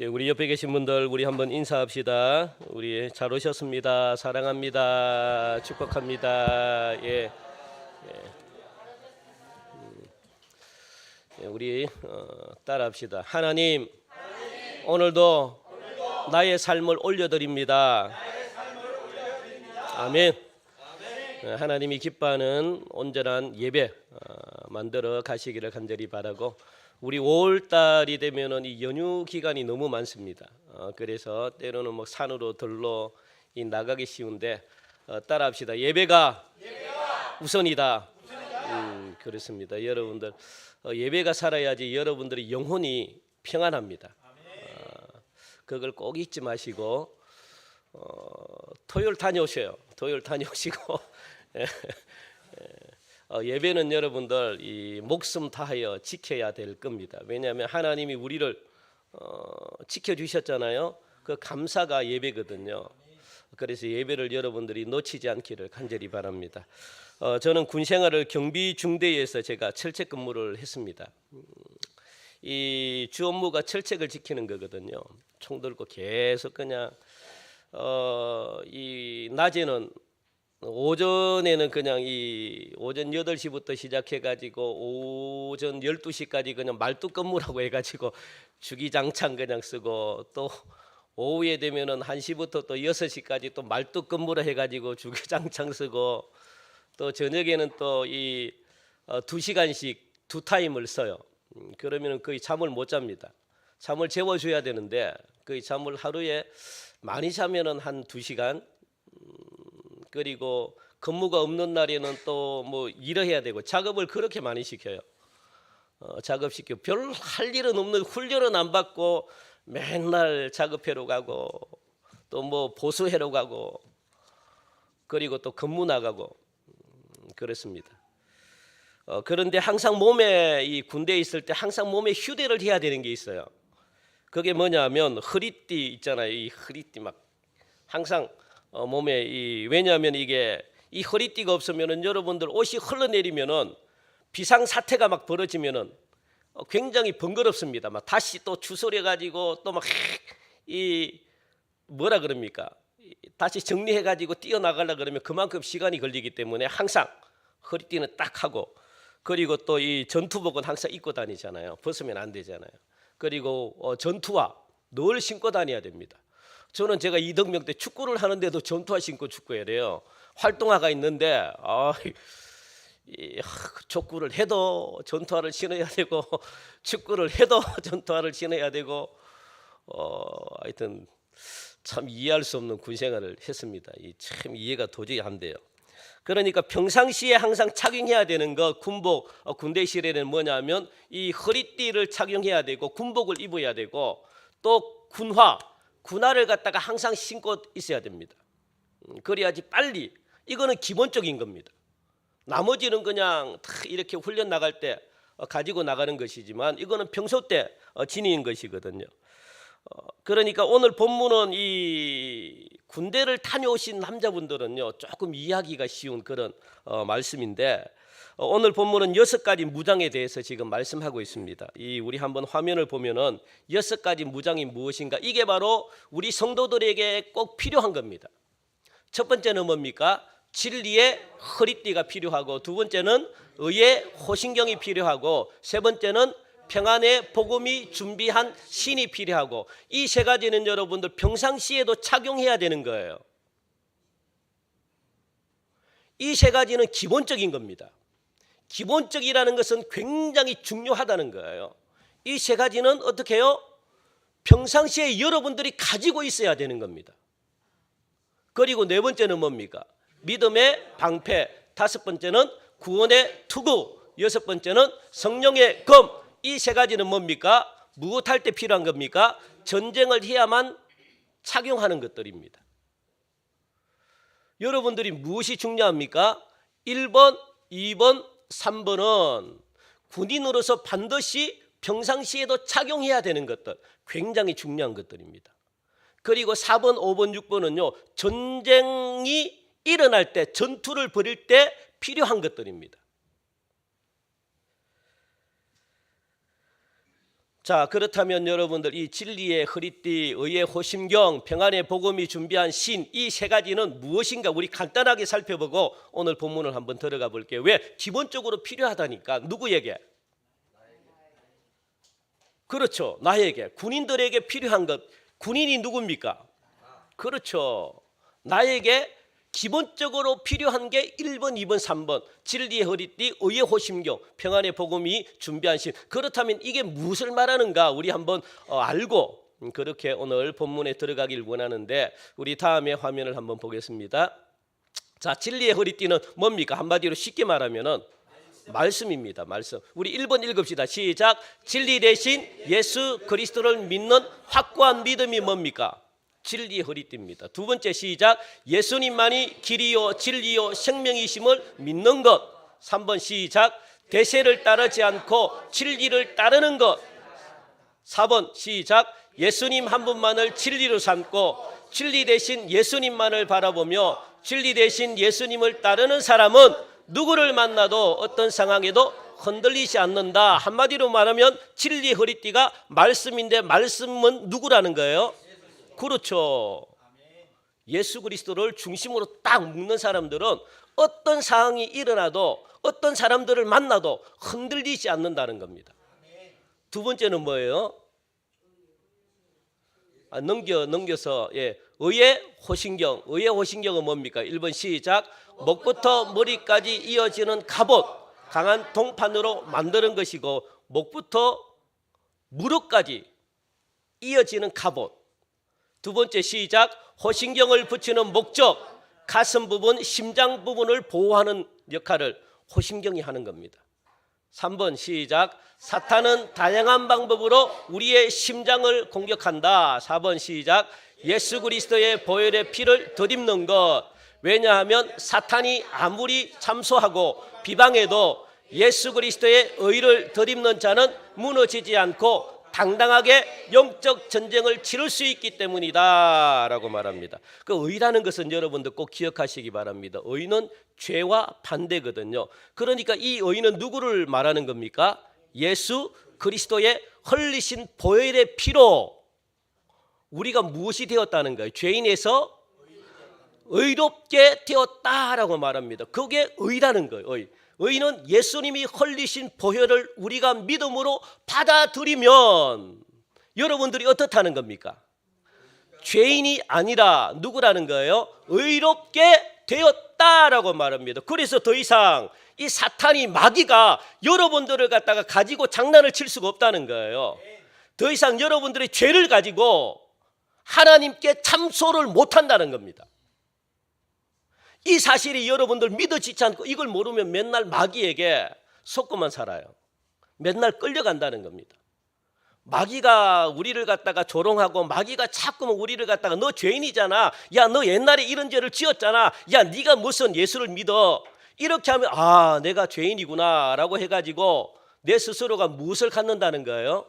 예, 우리 옆에 계신 분들 우리 한번 인사합시다. 우리 잘 오셨습니다. 사랑합니다. 축복합니다. 우리 따라합시다. 하나님, 오늘도 나의 삶을 올려드립니다. 아멘. 하나님이 기뻐하는 온전한 예배 만들어 가시기를 간절히 바라고, 우리 5월달이 되면은 이 연휴 기간이 너무 많습니다. 그래서 때로는 뭐 산으로 들로 나가기 쉬운데 따라합시다. 예배가 우선이다. 그렇습니다. 여러분들 예배가 살아야지 여러분들의 영혼이 평안합니다. 그걸 꼭 잊지 마시고 토요일 다녀오셔요. 토요일 다녀오시고 예배는 여러분들 이 목숨 다하여 지켜야 될 겁니다. 왜냐하면 하나님이 우리를 지켜주셨잖아요. 그 감사가 예배거든요. 그래서 예배를 여러분들이 놓치지 않기를 간절히 바랍니다. 저는 군생활을 경비중대에서 제가 철책 근무를 했습니다. 이 주 업무가 철책을 지키는 거거든요. 총 들고 계속 그냥 이 낮에는 오전에는 그냥 이 오전 8시부터 시작해 가지고 오전 12시까지 그냥 말뚝 근무라고 해 가지고 주기장창 그냥 쓰고, 또 오후에 되면은 1시부터 또 6시까지 또 말뚝 근무를 해 가지고 주기장창 쓰고, 또 저녁에는 또 이 2시간씩 두 타임을 써요. 그러면은 거의 잠을 못 잡니다. 잠을 재워 줘야 되는데 거의 잠을 하루에 많이 자면은 한 2시간, 그리고 근무가 없는 날에는 또 뭐 일을 해야 되고 작업을 그렇게 많이 시켜요. 작업시켜 별 할 일은 없는, 훈련은 안 받고 맨날 작업하러 가고 또 뭐 보수하러 가고 그리고 또 근무 나가고 그렇습니다. 그런데 항상 몸에, 이 군대에 있을 때 항상 몸에 휴대를 해야 되는 게 있어요. 그게 뭐냐면 허리띠 있잖아요. 이 허리띠 막 항상 몸에 왜냐하면 이게 이 허리띠가 없으면은 여러분들 옷이 흘러내리면은 비상 사태가 막 벌어지면은 굉장히 번거롭습니다. 막 다시 또 주소려 가지고 또 막 이 뭐라 그럽니까? 다시 정리해 가지고 뛰어나가려 그러면 그만큼 시간이 걸리기 때문에 항상 허리띠는 딱 하고, 그리고 또 이 전투복은 항상 입고 다니잖아요. 벗으면 안 되잖아요. 그리고 전투화 늘 신고 다녀야 됩니다. 저는 제가 이등병 때 축구를 하는데도 전투화 신고 축구해야 돼요. 활동화가 있는데 족구를 해도 전투화를 신어야 되고 축구를 해도 전투화를 신어야 되고 하여튼 참 이해할 수 없는 군생활을 했습니다. 참 이해가 도저히 안 돼요. 그러니까 평상시에 항상 착용해야 되는 거, 군복, 군대실에는 뭐냐면 이 허리띠를 착용해야 되고 군복을 입어야 되고, 또 군화를 갖다가 항상 신고 있어야 됩니다. 그래야지 빨리, 이거는 기본적인 겁니다. 나머지는 그냥 다 이렇게 훈련 나갈 때 가지고 나가는 것이지만 이거는 평소 때 지니는 것이거든요. 그러니까 오늘 본문은 이 군대를 다녀오신 남자분들은요 조금 이해하기가 쉬운 그런 말씀인데, 오늘 본문은 6가지 무장에 대해서 지금 말씀하고 있습니다. 우리 한번 화면을 보면은 6가지 무장이 무엇인가, 이게 바로 우리 성도들에게 꼭 필요한 겁니다. 첫 번째는 뭡니까? 진리의 허리띠가 필요하고, 두 번째는 의의 호신경이 필요하고, 세 번째는 평안의 복음이 준비한 신이 필요하고, 이 세 가지는 여러분들 평상시에도 착용해야 되는 거예요. 이 세 가지는 기본적인 겁니다. 기본적이라는 것은 굉장히 중요하다는 거예요. 이 세 가지는 어떻게 해요? 평상시에 여러분들이 가지고 있어야 되는 겁니다. 그리고 네 번째는 뭡니까? 믿음의 방패, 다섯 번째는 구원의 투구, 여섯 번째는 성령의 검. 이 세 가지는 뭡니까? 무엇할 때 필요한 겁니까? 전쟁을 해야만 착용하는 것들입니다. 여러분들이 무엇이 중요합니까? 1번, 2번, 3번은 군인으로서 반드시 평상시에도 착용해야 되는 것들, 굉장히 중요한 것들입니다. 그리고 4번, 5번, 6번은요 전쟁이 일어날 때, 전투를 벌일 때 필요한 것들입니다. 자, 그렇다면 여러분들 이 진리의 허리띠, 의의 호심경, 평안의 복음이 준비한 신, 이 세 가지는 무엇인가 우리 간단하게 살펴보고 오늘 본문을 한번 들어가 볼게요. 왜? 기본적으로 필요하다니까. 누구에게? 그렇죠. 나에게. 군인들에게 필요한 것. 군인이 누굽니까? 그렇죠. 나에게 기본적으로 필요한 게 1번, 2번, 3번. 진리의 허리띠, 의의 호심경, 평안의 복음이 준비한 신. 그렇다면 이게 무엇을 말하는가 우리 한번 알고 그렇게 오늘 본문에 들어가길 원하는데, 우리 다음에 화면을 한번 보겠습니다. 자, 진리의 허리띠는 뭡니까? 한마디로 쉽게 말하면은 말씀입니다. 말씀. 우리 1번 읽읍시다. 시작. 진리 대신 예수 그리스도를 믿는 확고한 믿음이 뭡니까? 진리의 허리띠입니다. 두 번째 시작. 예수님만이 길이요 진리요 생명이심을 믿는 것. 3번 시작. 대세를 따르지 않고 진리를 따르는 것. 4번 시작. 예수님 한 분만을 진리로 삼고 진리 대신 예수님만을 바라보며 진리 대신 예수님을 따르는 사람은 누구를 만나도 어떤 상황에도 흔들리지 않는다. 한마디로 말하면 진리의 허리띠가 말씀인데 말씀은 누구라는 거예요? 그렇죠. 예수 그리스도를 중심으로 딱 묶는 사람들은 어떤 상황이 일어나도 어떤 사람들을 만나도 흔들리지 않는다는 겁니다. 두 번째는 뭐예요? 넘겨서 의의 호신경. 의의 호신경은 뭡니까? 1번 시작. 목부터 머리까지 이어지는 갑옷, 강한 동판으로 만드는 것이고 목부터 무릎까지 이어지는 갑옷. 두 번째 시작. 호신경을 붙이는 목적, 가슴 부분, 심장 부분을 보호하는 역할을 호신경이 하는 겁니다. 3번 시작. 사탄은 다양한 방법으로 우리의 심장을 공격한다. 4번 시작. 예수 그리스도의 보혈의 피를 덧입는 것. 왜냐하면 사탄이 아무리 참소하고 비방해도 예수 그리스도의 의를 덧입는 자는 무너지지 않고 당당하게 영적 전쟁을 치를 수 있기 때문이다 라고 말합니다. 그 의라는 것은 여러분들 꼭 기억하시기 바랍니다. 의는 죄와 반대거든요. 그러니까 이 의는 누구를 말하는 겁니까? 예수 그리스도의 흘리신 보혈의 피로 우리가 무엇이 되었다는 거예요? 죄인에서 의롭게 되었다라고 말합니다. 그게 의라는 거예요. 의는 예수님이 흘리신 보혈을 우리가 믿음으로 받아들이면 여러분들이 어떻다는 겁니까? 죄인이 아니라 누구라는 거예요? 의롭게 되었다라고 말합니다. 그래서 더 이상 이 사탄이 마귀가 여러분들을 갖다가 가지고 장난을 칠 수가 없다는 거예요. 더 이상 여러분들의 죄를 가지고 하나님께 참소를 못한다는 겁니다. 이 사실이 여러분들 믿어지지 않고 이걸 모르면 맨날 마귀에게 속고만 살아요. 맨날 끌려간다는 겁니다. 마귀가 우리를 갖다가 조롱하고 마귀가 자꾸만 우리를 갖다가 너 죄인이잖아. 야, 너 옛날에 이런 죄를 지었잖아. 야, 네가 무슨 예수를 믿어. 이렇게 하면 아, 내가 죄인이구나 라고 해가지고 내 스스로가 무엇을 갖는다는 거예요?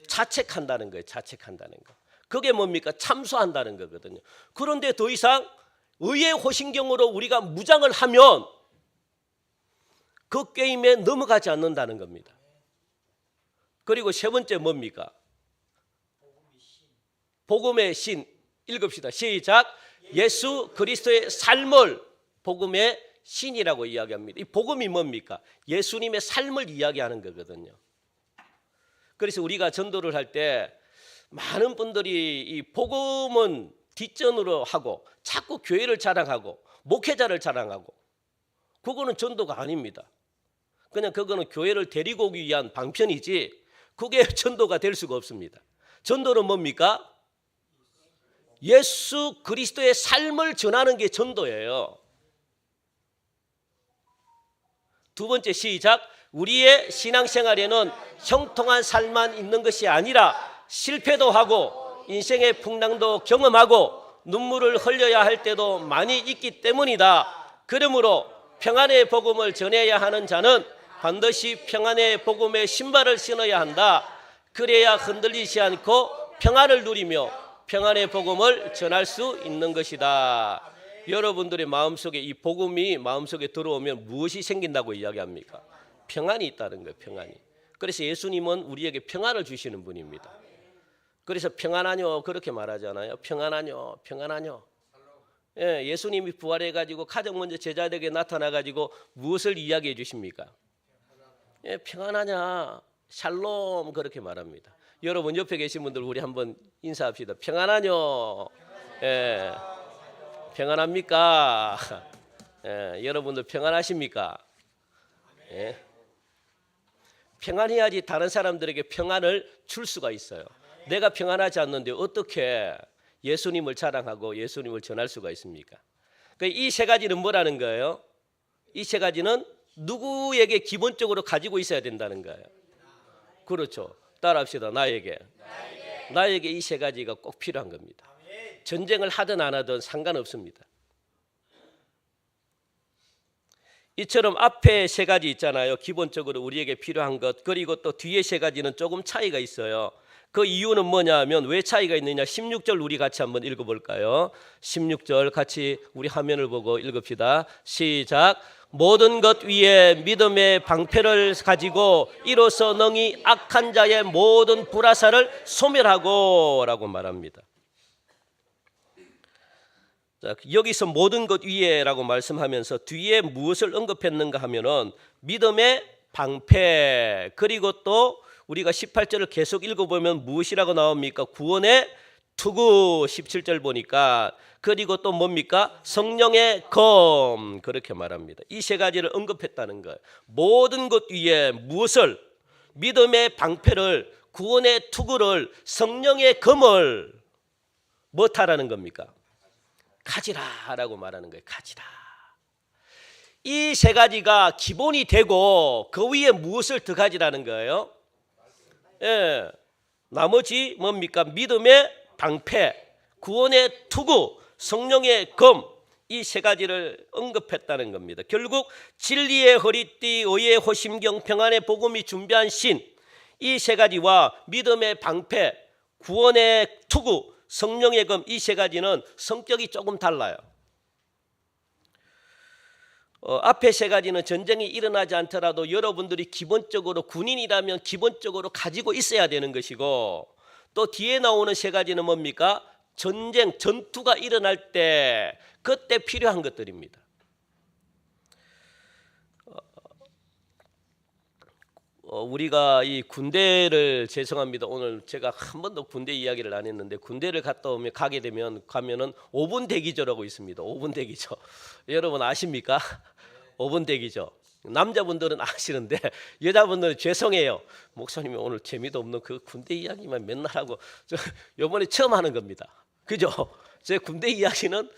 자책한다는 거예요. 자책한다는 거. 그게 뭡니까? 참소한다는 거거든요. 그런데 더 이상 의의 호신경으로 우리가 무장을 하면 그 게임에 넘어가지 않는다는 겁니다. 그리고 세 번째 뭡니까? 복음의 신. 읽읍시다. 시작. 예수 그리스도의 삶을 복음의 신이라고 이야기합니다. 이 복음이 뭡니까? 예수님의 삶을 이야기하는 거거든요. 그래서 우리가 전도를 할 때 많은 분들이 이 복음은 뒷전으로 하고 자꾸 교회를 자랑하고 목회자를 자랑하고 그거는 전도가 아닙니다. 그냥 그거는 교회를 데리고 오기 위한 방편이지 그게 전도가 될 수가 없습니다. 전도는 뭡니까? 예수 그리스도의 삶을 전하는 게 전도예요. 두 번째 시작. 우리의 신앙생활에는 형통한 삶만 있는 것이 아니라 실패도 하고 인생의 풍랑도 경험하고 눈물을 흘려야 할 때도 많이 있기 때문이다. 그러므로 평안의 복음을 전해야 하는 자는 반드시 평안의 복음의 신발을 신어야 한다. 그래야 흔들리지 않고 평안을 누리며 평안의 복음을 전할 수 있는 것이다. 여러분들의 마음속에 이 복음이 마음속에 들어오면 무엇이 생긴다고 이야기합니까? 평안이 있다는 거예요. 평안이. 그래서 예수님은 우리에게 평안을 주시는 분입니다. 그래서 평안하뇨 그렇게 말하잖아요. 평안하뇨, 평안하뇨. 예, 예수님이 부활해가지고 가장 먼저 제자들에게 나타나가지고 무엇을 이야기해 주십니까? 예, 평안하냐, 샬롬 그렇게 말합니다. 여러분 옆에 계신 분들 우리 한번 인사합시다. 평안하뇨. 예, 평안합니까? 예, 여러분들 평안하십니까? 예. 평안해야지 다른 사람들에게 평안을 줄 수가 있어요. 내가 평안하지 않는데 어떻게 예수님을 자랑하고 예수님을 전할 수가 있습니까? 이 세 가지는 뭐라는 거예요? 이 세 가지는 누구에게 기본적으로 가지고 있어야 된다는 거예요. 그렇죠. 따라합시다. 나에게 이 세 가지가 꼭 필요한 겁니다. 전쟁을 하든 안 하든 상관없습니다. 이처럼 앞에 세 가지 있잖아요. 기본적으로 우리에게 필요한 것, 그리고 또 뒤에 세 가지는 조금 차이가 있어요. 그 이유는 뭐냐면 왜 차이가 있느냐. 16절 우리 같이 한번 읽어볼까요? 16절 같이 우리 화면을 보고 읽읍시다. 시작. 모든 것 위에 믿음의 방패를 가지고 이로써 능히 악한 자의 모든 불화살을 소멸하고 라고 말합니다. 자, 여기서 모든 것 위에라고 말씀하면서 뒤에 무엇을 언급했는가 하면은 믿음의 방패, 그리고 또 우리가 18절을 계속 읽어보면 무엇이라고 나옵니까? 구원의 투구 17절 보니까, 그리고 또 뭡니까? 성령의 검 그렇게 말합니다. 이 세 가지를 언급했다는 거예요. 모든 것 위에 무엇을? 믿음의 방패를, 구원의 투구를, 성령의 검을 뭐하라는 겁니까? 가지라라고 말하는 거예요. 가지라. 이 세 가지가 기본이 되고 그 위에 무엇을 더 가지라는 거예요? 예, 나머지 뭡니까? 믿음의 방패, 구원의 투구, 성령의 검, 이 세 가지를 언급했다는 겁니다. 결국 진리의 허리띠, 의의 호심경, 평안의 복음이 준비한 신, 이 세 가지와 믿음의 방패, 구원의 투구, 성령의 검, 이 세 가지는 성격이 조금 달라요. 앞에 세 가지는 전쟁이 일어나지 않더라도 여러분들이 기본적으로 군인이라면 기본적으로 가지고 있어야 되는 것이고, 또 뒤에 나오는 세 가지는 뭡니까? 전쟁, 전투가 일어날 때 그때 필요한 것들입니다. 우리가 이 군대를, 죄송합니다. 오늘 제가 한 번도 군대 이야기를 안 했는데, 군대를 갔다 오면 가면은 5분 대기조라고 있습니다. 5분 대기조. 여러분 아십니까? 5분 대기조. 남자분들은 아시는데 여자분들은 죄송해요. 목사님이 오늘 재미도 없는 그 군대 이야기만 맨날 하고 이번에 처음 하는 겁니다. 그죠? 제 군대 이야기는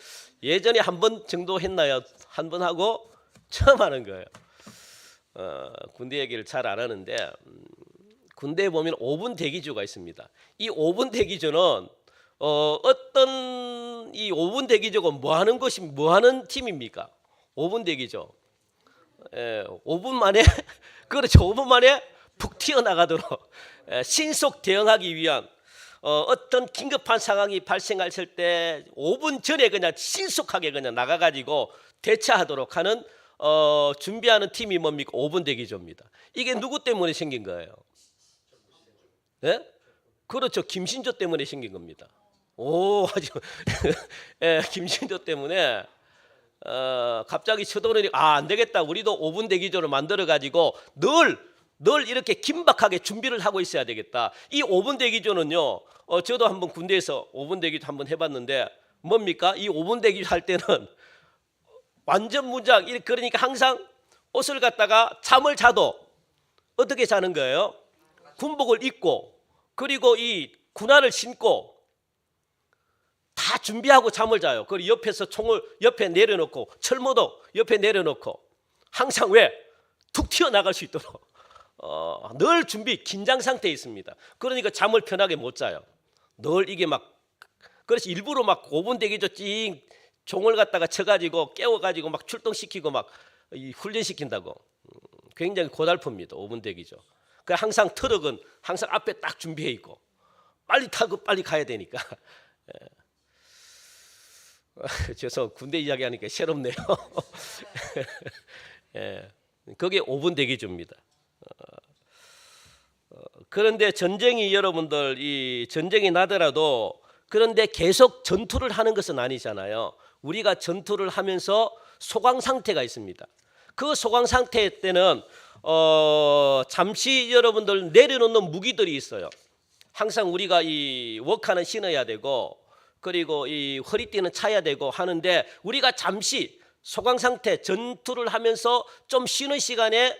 예전에 한 번 정도 했나요? 한 번 하고 처음 하는 거예요. 군대 얘기를 잘 안 하는데, 군대에 보면 5분 대기조가 있습니다. 이 5분 대기조는 어떤 이 5분 대기조가 뭐 하는 팀입니까? 5분 대기조. 5분 만에 그렇죠. 5분 만에 푹 튀어나가도록 신속 대응하기 위한 어떤 긴급한 상황이 발생했을 때 5분 전에 그냥 신속하게 그냥 나가가지고 대처하도록 하는 준비하는 팀이 뭡니까? 5분 대기조입니다. 이게 누구 때문에 생긴 거예요? 네? 그렇죠. 김신조 때문에 생긴 겁니다. 오, 아주 김신조 때문에 갑자기 쳐들어오니 안 되겠다. 우리도 5분 대기조를 만들어 가지고 늘 이렇게 긴박하게 준비를 하고 있어야 되겠다. 이 5분 대기조는요. 저도 한번 군대에서 5분 대기조 한번 해봤는데 뭡니까? 이 5분 대기조 할 때는 완전 무장. 그러니까 항상 옷을 갖다가 잠을 자도 어떻게 자는 거예요? 군복을 입고, 그리고 이 군화를 신고 다 준비하고 잠을 자요. 그리고 옆에서 총을 옆에 내려놓고, 철모도 옆에 내려놓고, 항상 왜? 툭 튀어나갈 수 있도록 늘 준비, 긴장 상태에 있습니다. 그러니까 잠을 편하게 못 자요. 늘 이게 막, 그래서 일부러 막 5분 대기조 찡 종을 갖다가 쳐가지고 깨워가지고 막 출동시키고 막 훈련시킨다고. 굉장히 고달픕니다. 5분 대기조. 그 항상 트럭은 항상 앞에 딱 준비해 있고 빨리 타고 빨리 가야 되니까. 죄송, 군대 이야기하니까 새롭네요. 그게 5분 대기조입니다. 그런데 전쟁이 여러분들 이 전쟁이 나더라도 그런데 계속 전투를 하는 것은 아니잖아요. 우리가 전투를 하면서 소강 상태가 있습니다. 그 소강 상태 때는 잠시 여러분들 내려놓는 무기들이 있어요. 항상 우리가 이 워카는 신어야 되고 그리고 이 허리띠는 차야 되고 하는데 우리가 잠시 소강 상태 전투를 하면서 좀 쉬는 시간에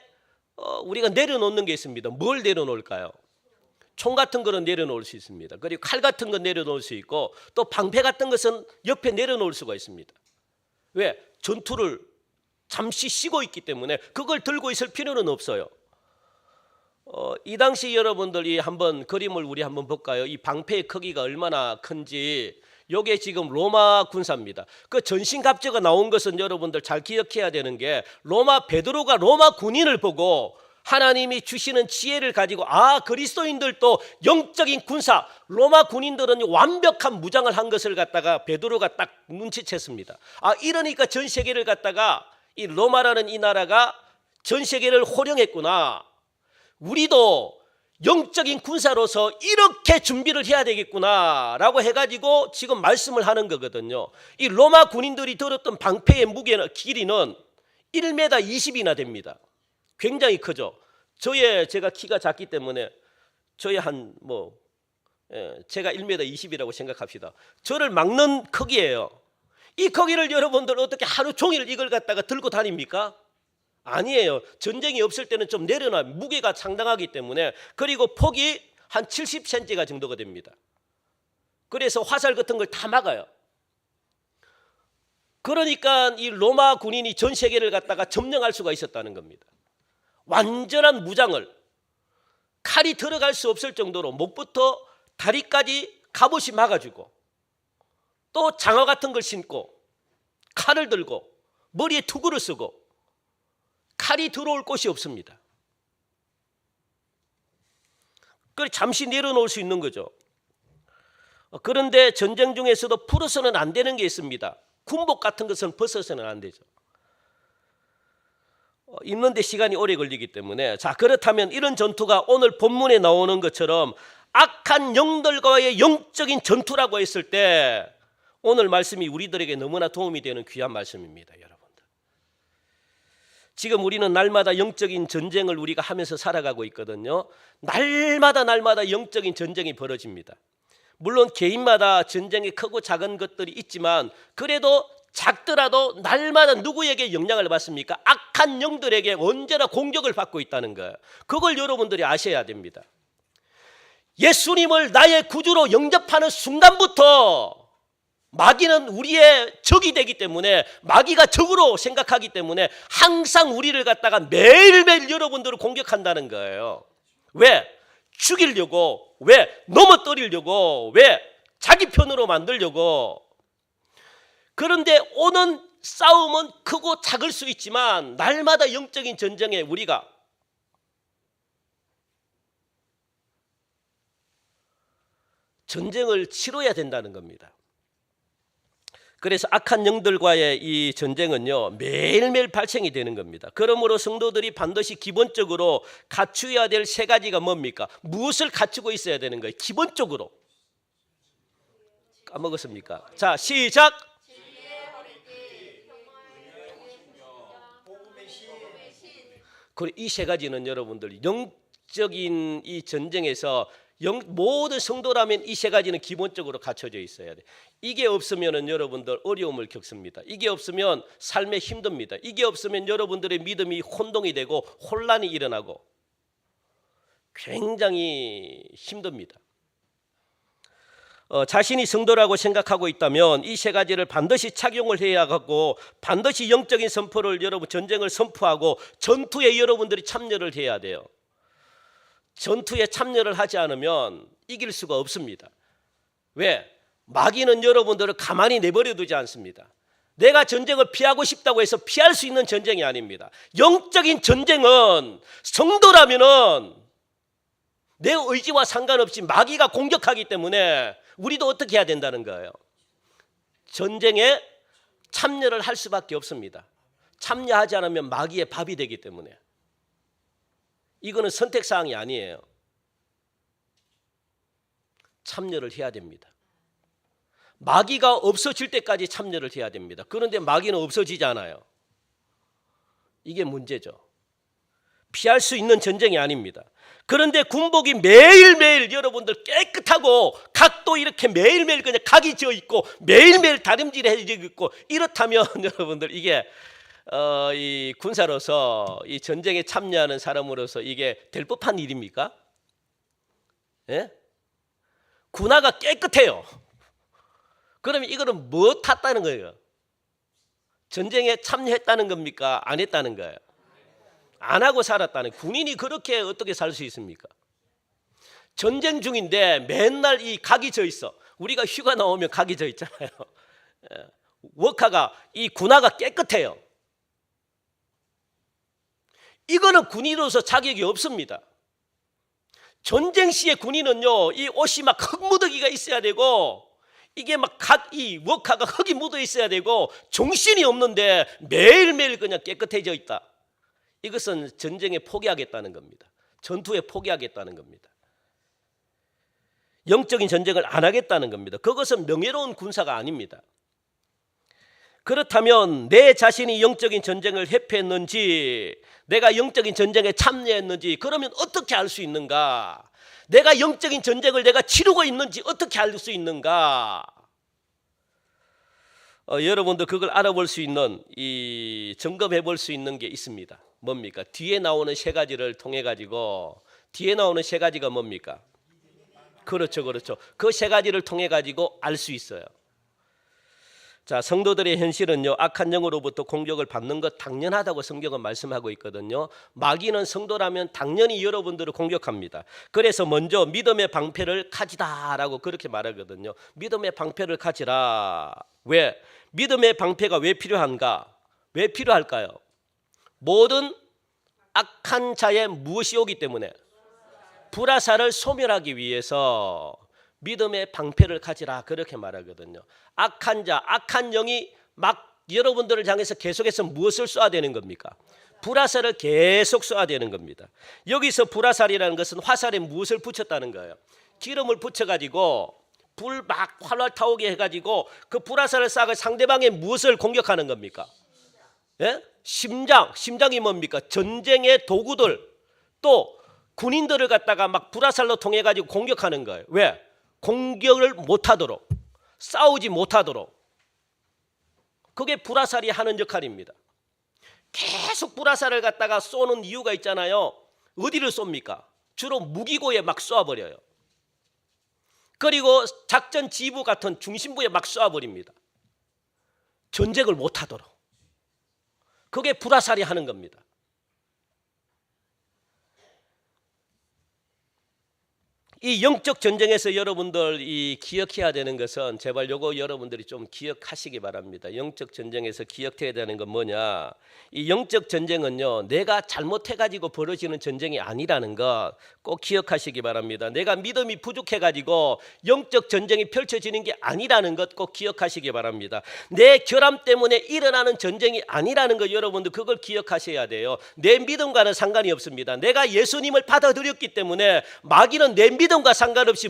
우리가 내려놓는 게 있습니다. 뭘 내려놓을까요? 총 같은 거는 내려놓을 수 있습니다. 그리고 칼 같은 건 내려놓을 수 있고 또 방패 같은 것은 옆에 내려놓을 수가 있습니다. 왜? 전투를 잠시 쉬고 있기 때문에 그걸 들고 있을 필요는 없어요. 이 당시 여러분들이 한번 그림을 우리 한번 볼까요? 이 방패의 크기가 얼마나 큰지. 요게 지금 로마 군사입니다. 그 전신갑주가 나온 것은 여러분들 잘 기억해야 되는 게 베드로가 로마 군인을 보고 하나님이 주시는 지혜를 가지고 그리스도인들도 영적인 군사, 로마 군인들은 완벽한 무장을 한 것을 갖다가 베드로가 딱 눈치챘습니다. 이러니까 전 세계를 갖다가 이 로마라는 이 나라가 전 세계를 호령했구나. 우리도 영적인 군사로서 이렇게 준비를 해야 되겠구나라고 해가지고 지금 말씀을 하는 거거든요. 이 로마 군인들이 들었던 방패의 무게는 길이는 1m 20이나 됩니다. 굉장히 크죠. 제가 키가 작기 때문에 제가 1m 20이라고 생각합시다. 저를 막는 크기예요. 이 크기를 여러분들 어떻게 하루 종일 이걸 갖다가 들고 다닙니까? 아니에요. 전쟁이 없을 때는 좀 내려놔. 무게가 상당하기 때문에. 그리고 폭이 한 70cm가 정도가 됩니다. 그래서 화살 같은 걸 다 막아요. 그러니까 이 로마 군인이 전 세계를 갖다가 점령할 수가 있었다는 겁니다. 완전한 무장을 칼이 들어갈 수 없을 정도로 목부터 다리까지 갑옷이 막아주고 또 장화 같은 걸 신고 칼을 들고 머리에 투구를 쓰고 칼이 들어올 곳이 없습니다. 그래서 잠시 내려놓을 수 있는 거죠. 그런데 전쟁 중에서도 풀어서는 안 되는 게 있습니다. 군복 같은 것은 벗어서는 안 되죠. 입는데 시간이 오래 걸리기 때문에. 그렇다면 이런 전투가 오늘 본문에 나오는 것처럼 악한 영들과의 영적인 전투라고 했을 때 오늘 말씀이 우리들에게 너무나 도움이 되는 귀한 말씀입니다. 여러분들, 지금 우리는 날마다 영적인 전쟁을 우리가 하면서 살아가고 있거든요. 날마다 영적인 전쟁이 벌어집니다. 물론 개인마다 전쟁이 크고 작은 것들이 있지만 그래도 작더라도 날마다 누구에게 영향을 받습니까? 악한 영들에게 언제나 공격을 받고 있다는 거예요. 그걸 여러분들이 아셔야 됩니다. 예수님을 나의 구주로 영접하는 순간부터 마귀는 우리의 적이 되기 때문에, 마귀가 적으로 생각하기 때문에 항상 우리를 갖다가 매일매일 여러분들을 공격한다는 거예요. 왜? 죽이려고, 왜? 넘어뜨리려고, 왜? 자기 편으로 만들려고. 그런데 오는 싸움은 크고 작을 수 있지만 날마다 영적인 전쟁에 우리가 전쟁을 치러야 된다는 겁니다. 그래서 악한 영들과의 이 전쟁은요, 매일매일 발생이 되는 겁니다. 그러므로 성도들이 반드시 기본적으로 갖추어야 될 세 가지가 뭡니까? 무엇을 갖추고 있어야 되는 거예요? 기본적으로. 까먹었습니까? 자, 시작. 그리고 이 세 가지는 여러분들 영적인 이 전쟁에서 모든 성도라면 이 세 가지는 기본적으로 갖춰져 있어야 돼. 이게 없으면 여러분들 어려움을 겪습니다. 이게 없으면 삶에 힘듭니다. 이게 없으면 여러분들의 믿음이 혼동이 되고 혼란이 일어나고 굉장히 힘듭니다. 자신이 성도라고 생각하고 있다면 이 세 가지를 반드시 착용을 해야 하고, 반드시 영적인 선포를 여러분 전쟁을 선포하고 전투에 여러분들이 참여를 해야 돼요. 전투에 참여를 하지 않으면 이길 수가 없습니다. 왜? 마귀는 여러분들을 가만히 내버려 두지 않습니다. 내가 전쟁을 피하고 싶다고 해서 피할 수 있는 전쟁이 아닙니다. 영적인 전쟁은 성도라면은 내 의지와 상관없이 마귀가 공격하기 때문에 우리도 어떻게 해야 된다는 거예요? 전쟁에 참여를 할 수밖에 없습니다. 참여하지 않으면 마귀의 밥이 되기 때문에. 이거는 선택사항이 아니에요. 참여를 해야 됩니다. 마귀가 없어질 때까지 참여를 해야 됩니다. 그런데 마귀는 없어지잖아요. 이게 문제죠. 피할 수 있는 전쟁이 아닙니다. 그런데 군복이 매일매일 여러분들 깨끗하고 각도 이렇게 매일매일 그냥 각이 지어 있고 매일매일 다림질해져 있고 이렇다면 여러분들 이게 이 군사로서 이 전쟁에 참여하는 사람으로서 이게 될 법한 일입니까? 예? 군화가 깨끗해요. 그러면 이거는 뭐 탔다는 거예요? 전쟁에 참여했다는 겁니까? 안 했다는 거예요? 안 하고 살았다는. 군인이 그렇게 어떻게 살 수 있습니까? 전쟁 중인데 맨날 이 각이 져 있어. 우리가 휴가 나오면 각이 져 있잖아요. 워카가 이 군화가 깨끗해요. 이거는 군인으로서 자격이 없습니다. 전쟁 시에 군인은요, 이 옷이 막 흙무더기가 있어야 되고 이게 막 이 워카가 흙이 묻어 있어야 되고 정신이 없는데 매일매일 그냥 깨끗해져 있다. 이것은 전쟁에 포기하겠다는 겁니다. 전투에 포기하겠다는 겁니다. 영적인 전쟁을 안 하겠다는 겁니다. 그것은 명예로운 군사가 아닙니다. 그렇다면 내 자신이 영적인 전쟁을 회피했는지, 내가 영적인 전쟁에 참여했는지, 그러면 어떻게 알 수 있는가? 내가 영적인 전쟁을 내가 치르고 있는지 어떻게 알 수 있는가? 여러분도 그걸 알아볼 수 있는, 점검해 볼 수 있는 게 있습니다. 뭡니까? 뒤에 나오는 세 가지를 통해 가지고, 뒤에 나오는 세 가지가 뭡니까? 그렇죠. 그 세 가지를 통해 가지고 알 수 있어요. 자, 성도들의 현실은요, 악한 영으로부터 공격을 받는 것 당연하다고 성경은 말씀하고 있거든요. 마귀는 성도라면 당연히 여러분들을 공격합니다. 그래서 먼저 믿음의 방패를 가지다라고 그렇게 말하거든요. 믿음의 방패를 가지라. 왜? 믿음의 방패가 왜 필요한가? 왜 필요할까요? 모든 악한 자의 무엇이 오기 때문에 불화살을 소멸하기 위해서 믿음의 방패를 가지라 그렇게 말하거든요. 악한 자, 악한 영이 막 여러분들을 향해서 계속해서 무엇을 쏴야 되는 겁니까? 불화살을 계속 쏴야 되는 겁니다. 여기서 불화살이라는 것은 화살에 무엇을 붙였다는 거예요? 기름을 붙여가지고 불 막 활활 타오게 해가지고 그 불화살을 쏴서 상대방의 무엇을 공격하는 겁니까? 예? 심장이 뭡니까? 전쟁의 도구들, 또 군인들을 갖다가 막 불화살로 통해 가지고 공격하는 거예요. 왜? 공격을 못하도록, 싸우지 못하도록. 그게 불화살이 하는 역할입니다. 계속 불화살을 갖다가 쏘는 이유가 있잖아요. 어디를 쏩니까? 주로 무기고에 막 쏘아버려요. 그리고 작전 지부 같은 중심부에 막 쏘아버립니다. 전쟁을 못하도록. 그게 불화살이 하는 겁니다. 이 영적 전쟁에서 여러분들 기억해야 되는 것은, 제발 요거 여러분들이 좀 기억하시기 바랍니다. 영적 전쟁에서 기억해야 되는 건 뭐냐? 이 영적 전쟁은요, 내가 잘못해가지고 벌어지는 전쟁이 아니라는 것 꼭 기억하시기 바랍니다. 내가 믿음이 부족해가지고 영적 전쟁이 펼쳐지는 게 아니라는 것 꼭 기억하시기 바랍니다. 내 결함 때문에 일어나는 전쟁이 아니라는 것, 여러분들 그걸 기억하셔야 돼요. 내 믿음과는 상관이 없습니다. 내가 예수님을 받아들였기 때문에 마귀는 내 믿음과 상관없이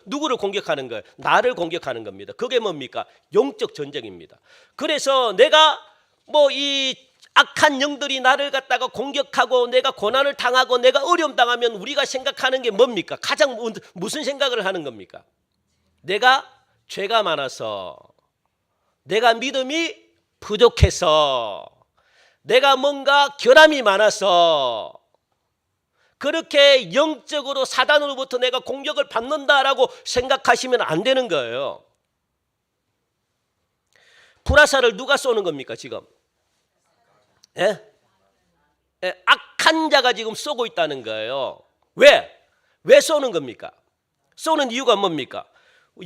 누구를 공격하는 거예요? 나를 공격하는 겁니다. 그게 뭡니까? 영적 전쟁입니다. 그래서 내가 이 악한 영들이 나를 갖다가 공격하고 내가 고난을 당하고 내가 어려움 당하면 우리가 생각하는 게 뭡니까? 가장 무슨 생각을 하는 겁니까? 내가 죄가 많아서, 내가 믿음이 부족해서, 내가 뭔가 결함이 많아서, 그렇게 영적으로 사단으로부터 내가 공격을 받는다라고 생각하시면 안 되는 거예요. 불화살을 누가 쏘는 겁니까 지금? 예? 악한 자가 지금 쏘고 있다는 거예요. 왜? 왜 쏘는 겁니까? 쏘는 이유가 뭡니까?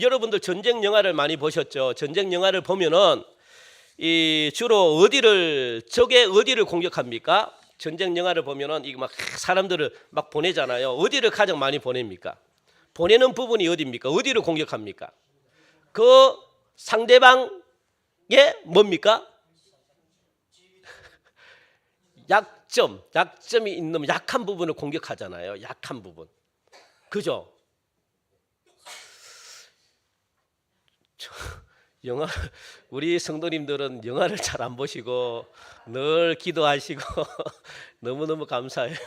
여러분들 전쟁 영화를 많이 보셨죠? 전쟁 영화를 보면은 주로 적의 어디를 공격합니까? 전쟁 영화를 보면은 이거 막 사람들을 막 보내잖아요. 어디를 가장 많이 보냅니까? 보내는 부분이 어디입니까? 어디를 공격합니까? 그 상대방의 뭡니까? 약점이 있는 약한 부분을 공격하잖아요. 약한 부분. 그죠? 영화 우리 성도님들은 영화를 잘 안 보시고 늘 기도하시고 너무너무 감사해요.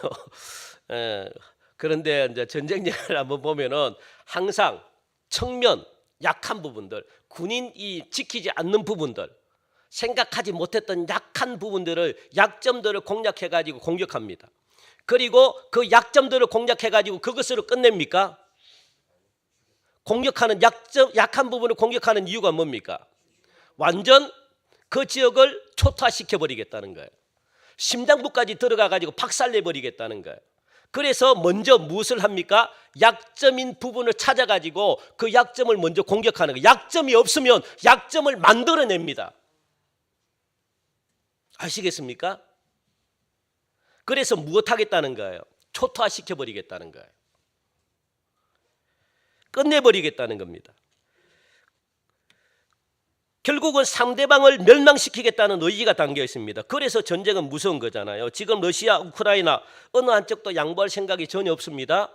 예, 그런데 이제 전쟁 영화를 한번 보면은 항상 청면 약한 부분들, 군인이 지키지 않는 부분들, 생각하지 못했던 약한 부분들을 약점들을 공략해 가지고 공격합니다. 그리고 그 약점들을 공략해 가지고 그것으로 끝냅니까? 공격하는 약한 부분을 공격하는 이유가 뭡니까? 완전 그 지역을 초토화시켜 버리겠다는 거예요. 심장부까지 들어가 가지고 박살내 버리겠다는 거예요. 그래서 먼저 무엇을 합니까? 약점인 부분을 찾아 가지고 그 약점을 먼저 공격하는 거예요. 약점이 없으면 약점을 만들어냅니다. 아시겠습니까? 그래서 무엇 하겠다는 거예요? 초토화시켜 버리겠다는 거예요. 끝내버리겠다는 겁니다. 결국은 상대방을 멸망시키겠다는 의지가 담겨 있습니다. 그래서 전쟁은 무서운 거잖아요. 지금 러시아, 우크라이나 어느 한쪽도 양보할 생각이 전혀 없습니다.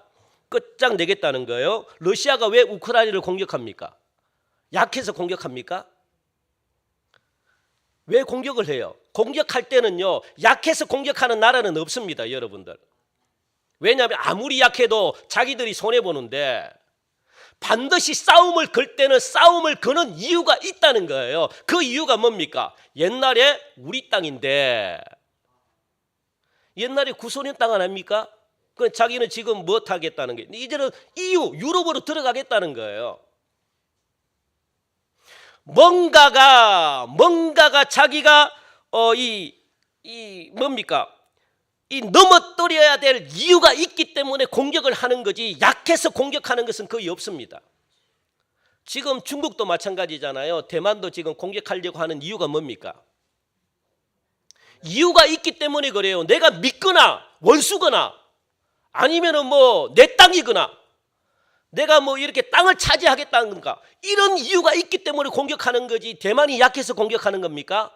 끝장내겠다는 거예요. 러시아가 왜 우크라이나를 공격합니까? 약해서 공격합니까? 왜 공격을 해요? 공격할 때는요, 약해서 공격하는 나라는 없습니다, 여러분들. 왜냐하면 아무리 약해도 자기들이 손해보는데 반드시 싸움을 걸 때는 싸움을 거는 이유가 있다는 거예요. 그 이유가 뭡니까? 옛날에 우리 땅인데, 옛날에 구소련 땅 아닙니까? 그 자기는 지금 뭐 하겠다는 게, 이제는 EU, 유럽으로 들어가겠다는 거예요. 뭔가가 자기가 뭡니까? 이 넘어뜨려야 될 이유가 있기 때문에 공격을 하는 거지, 약해서 공격하는 것은 거의 없습니다. 지금 중국도 마찬가지잖아요. 대만도 지금 공격하려고 하는 이유가 뭡니까? 이유가 있기 때문에 그래요. 내가 믿거나 원수거나 아니면은 뭐 내 땅이거나 내가 뭐 이렇게 땅을 차지하겠다는 건가, 이런 이유가 있기 때문에 공격하는 거지, 대만이 약해서 공격하는 겁니까?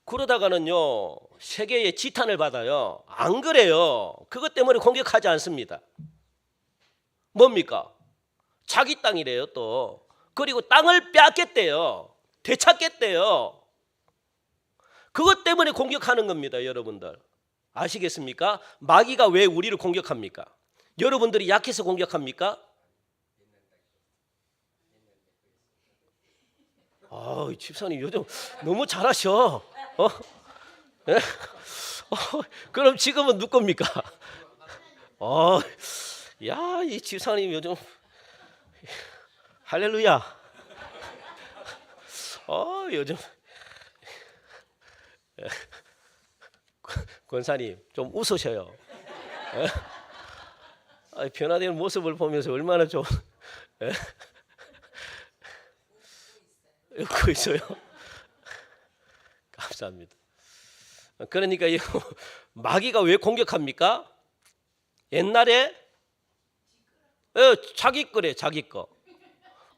그러다가는요, 세계의 지탄을 받아요. 안 그래요. 그것 때문에 공격하지 않습니다. 뭡니까? 자기 땅이래요, 또. 그리고 땅을 빼앗겠대요. 되찾겠대요. 그것 때문에 공격하는 겁니다, 여러분들. 아시겠습니까? 마귀가 왜 우리를 공격합니까? 여러분들이 약해서 공격합니까? 집사님 요즘 너무 잘하셔. 예? 그럼 지금은 누구 겁니까? 야, 이 집사님 요즘 할렐루야. 요즘 권사님 좀 웃으셔요. 변화된 모습을 보면서 얼마나 좀 웃고 있어요. 감사합니다. 그러니까 마귀가 왜 공격합니까? 옛날에 자기 거래, 자기 거.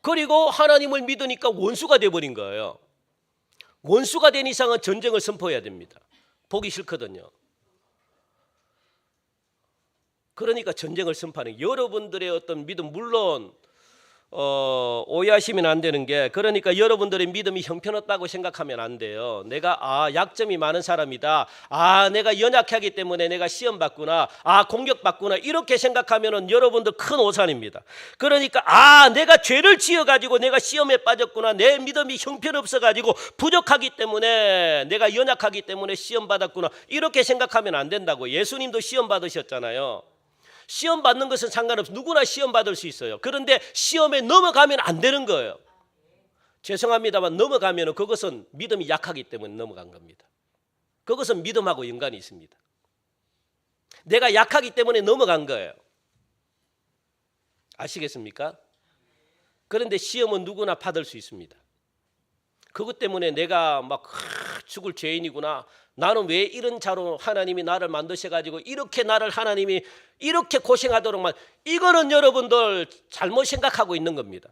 그리고 하나님을 믿으니까 원수가 돼버린 거예요. 원수가 된 이상은 전쟁을 선포해야 됩니다. 보기 싫거든요. 그러니까 전쟁을 선포하는, 여러분들의 어떤 믿음, 물론 오해하시면 안 되는 게, 그러니까 여러분들의 믿음이 형편없다고 생각하면 안 돼요. 내가 약점이 많은 사람이다, 내가 연약하기 때문에 내가 시험 받구나, 공격받구나, 이렇게 생각하면은 여러분들 큰 오산입니다. 그러니까 내가 죄를 지어가지고 내가 시험에 빠졌구나, 내 믿음이 형편없어가지고 부족하기 때문에 내가 연약하기 때문에 시험 받았구나, 이렇게 생각하면 안 된다고. 예수님도 시험 받으셨잖아요. 시험 받는 것은 상관없어. 누구나 시험 받을 수 있어요. 그런데 시험에 넘어가면 안 되는 거예요. 죄송합니다만 넘어가면 그것은 믿음이 약하기 때문에 넘어간 겁니다. 그것은 믿음하고 연관이 있습니다. 내가 약하기 때문에 넘어간 거예요. 아시겠습니까? 그런데 시험은 누구나 받을 수 있습니다. 그것 때문에 내가 막 죽을 죄인이구나, 나는 왜 이런 자로 하나님이 나를 만드셔가지고 이렇게 나를 하나님이 이렇게 고생하도록만, 이거는 여러분들 잘못 생각하고 있는 겁니다.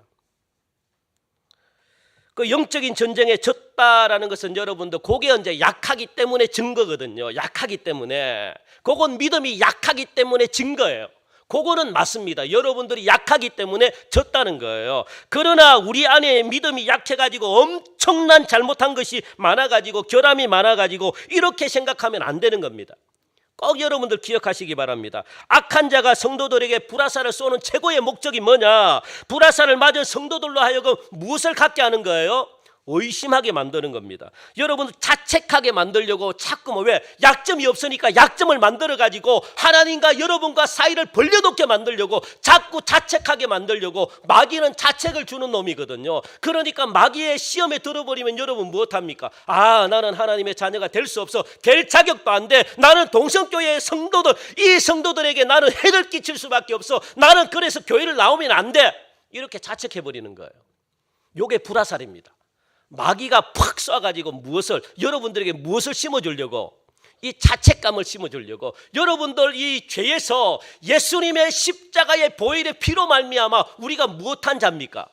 그 영적인 전쟁에 졌다라는 것은 여러분들 그게 이제 약하기 때문에 증거거든요. 약하기 때문에, 그건 믿음이 약하기 때문에 증거예요. 그거는 맞습니다. 여러분들이 약하기 때문에 졌다는 거예요. 그러나 우리 안에 믿음이 약해가지고 엄청난 잘못한 것이 많아가지고 결함이 많아가지고 이렇게 생각하면 안 되는 겁니다. 꼭 여러분들 기억하시기 바랍니다. 악한 자가 성도들에게 불화살을 쏘는 최고의 목적이 뭐냐? 불화살을 맞은 성도들로 하여금 무엇을 갖게 하는 거예요? 의심하게 만드는 겁니다. 여러분들 자책하게 만들려고 자꾸 왜 약점이 없으니까 약점을 만들어 가지고 하나님과 여러분과 사이를 벌려놓게 만들려고 자꾸 자책하게 만들려고 마귀는 자책을 주는 놈이거든요. 그러니까 마귀의 시험에 들어버리면 여러분 무엇합니까? 아, 나는 하나님의 자녀가 될 수 없어. 될 자격도 안 돼. 나는 동성교회의 성도들, 이 성도들에게 나는 해를 끼칠 수밖에 없어. 나는 그래서 교회를 나오면 안 돼. 이렇게 자책해버리는 거예요. 이게 불화살입니다. 마귀가 팍 쏴가지고 여러분들에게 무엇을 심어주려고? 이 자책감을 심어주려고. 여러분들 이 죄에서 예수님의 십자가의 보혈의 피로 말미암아 우리가 무엇한 자입니까?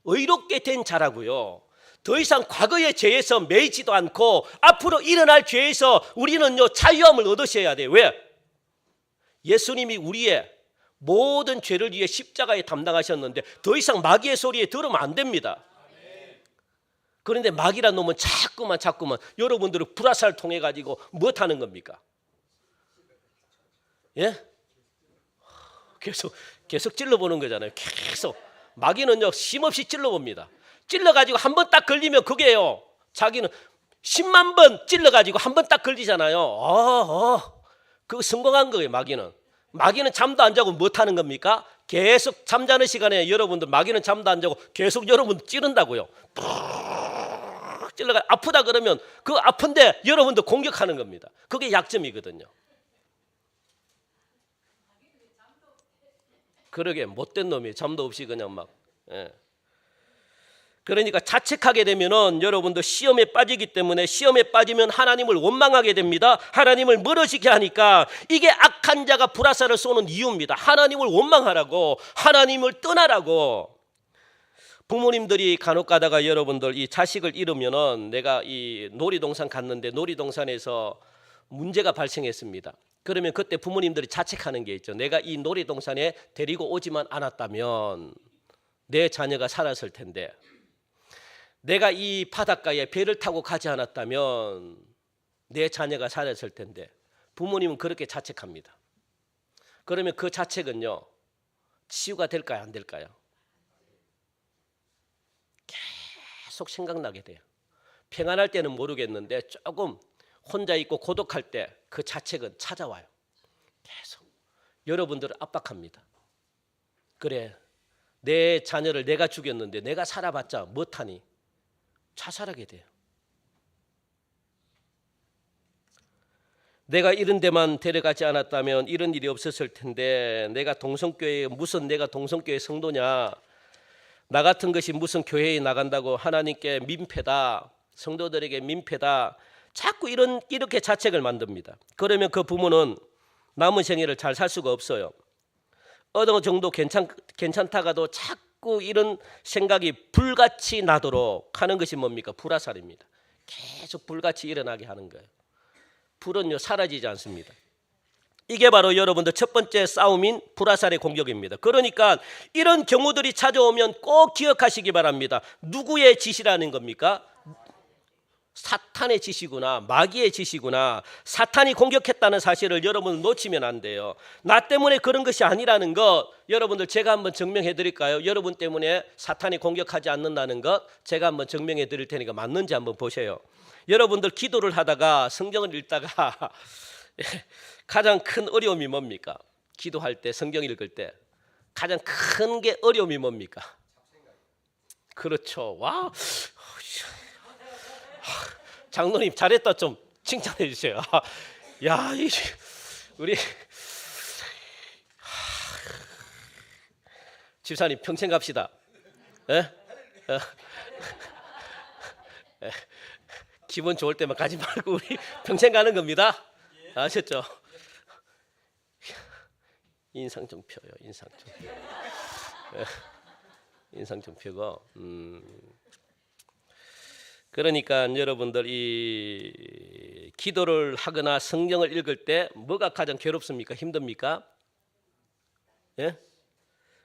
의롭게 된 자라고요. 더 이상 과거의 죄에서 매이지도 않고 앞으로 일어날 죄에서 우리는요 자유함을 얻으셔야 돼요. 왜? 예수님이 우리의 모든 죄를 위해 십자가에 담당하셨는데 더 이상 마귀의 소리에 들으면 안 됩니다. 그런데 마귀란 놈은 자꾸만 여러분들을 불화살 통해 가지고 무엇하는 겁니까? 예? 계속 찔러보는 거잖아요. 계속 마귀는요 쉼없이 찔러봅니다. 찔러가지고 한 번 딱 걸리면 그게요. 자기는 10만 번 찔러가지고 한 번 딱 걸리잖아요. 그거 성공한 거예요. 마귀는 잠도 안 자고 무엇하는 겁니까? 계속 잠자는 시간에 여러분들 마귀는 잠도 안 자고 계속 여러분들 찌른다고요. 찔러가 아프다 그러면 그 아픈데 여러분도 공격하는 겁니다. 그게 약점이거든요. 그러게 못된 놈이 잠도 없이 그냥 막. 예. 그러니까 자책하게 되면은 여러분도 시험에 빠지기 때문에 시험에 빠지면 하나님을 원망하게 됩니다. 하나님을 멀어지게 하니까 이게 악한 자가 불화살을 쏘는 이유입니다. 하나님을 원망하라고, 하나님을 떠나라고. 부모님들이 간혹 가다가 여러분들 이 자식을 잃으면은 내가 이 놀이동산 갔는데 놀이동산에서 문제가 발생했습니다. 그러면 그때 부모님들이 자책하는 게 있죠. 내가 이 놀이동산에 데리고 오지만 않았다면 내 자녀가 살았을 텐데, 내가 이 바닷가에 배를 타고 가지 않았다면 내 자녀가 살았을 텐데, 부모님은 그렇게 자책합니다. 그러면 그 자책은요 치유가 될까요, 안 될까요? 계속 생각나게 돼요. 평안할 때는 모르겠는데 조금 혼자 있고 고독할 때 그 자책은 찾아와요. 계속 여러분들을 압박합니다. 그래, 내 자녀를 내가 죽였는데 내가 살아봤자 못하니 자살하게 돼요. 내가 이런 데만 데려가지 않았다면 이런 일이 없었을 텐데, 내가 동성교회 성도냐, 나 같은 것이 무슨 교회에 나간다고 하나님께 민폐다, 성도들에게 민폐다, 자꾸 이렇게 자책을 만듭니다. 그러면 그 부모는 남은 생애를 잘 살 수가 없어요. 어느 정도 괜찮다가도 자꾸 이런 생각이 불같이 나도록 하는 것이 뭡니까? 불화살입니다. 계속 불같이 일어나게 하는 거예요. 불은요 사라지지 않습니다. 이게 바로 여러분들 첫 번째 싸움인 불화살의 공격입니다. 그러니까 이런 경우들이 찾아오면 꼭 기억하시기 바랍니다. 누구의 짓이라는 겁니까? 사탄의 짓이구나, 마귀의 짓이구나. 사탄이 공격했다는 사실을 여러분 놓치면 안 돼요. 나 때문에 그런 것이 아니라는 것, 여러분들 제가 한번 증명해 드릴까요? 여러분 때문에 사탄이 공격하지 않는다는 것 제가 한번 증명해 드릴 테니까 맞는지 한번 보세요. 여러분들 기도를 하다가 성경을 읽다가 가장 큰 어려움이 뭡니까? 기도할 때, 성경 읽을 때 가장 큰 게 어려움이 뭡니까? 그렇죠. 와, 장로님 잘했다 좀 칭찬해 주세요. 야, 우리 집사님 평생 갑시다. 에? 기분 좋을 때만 가지 말고 우리 평생 가는 겁니다. 아셨죠? 인상 좀 펴요. 인상 좀 펴고. 그러니까 여러분들 이 기도를 하거나 성경을 읽을 때 뭐가 가장 괴롭습니까? 힘듭니까? 예?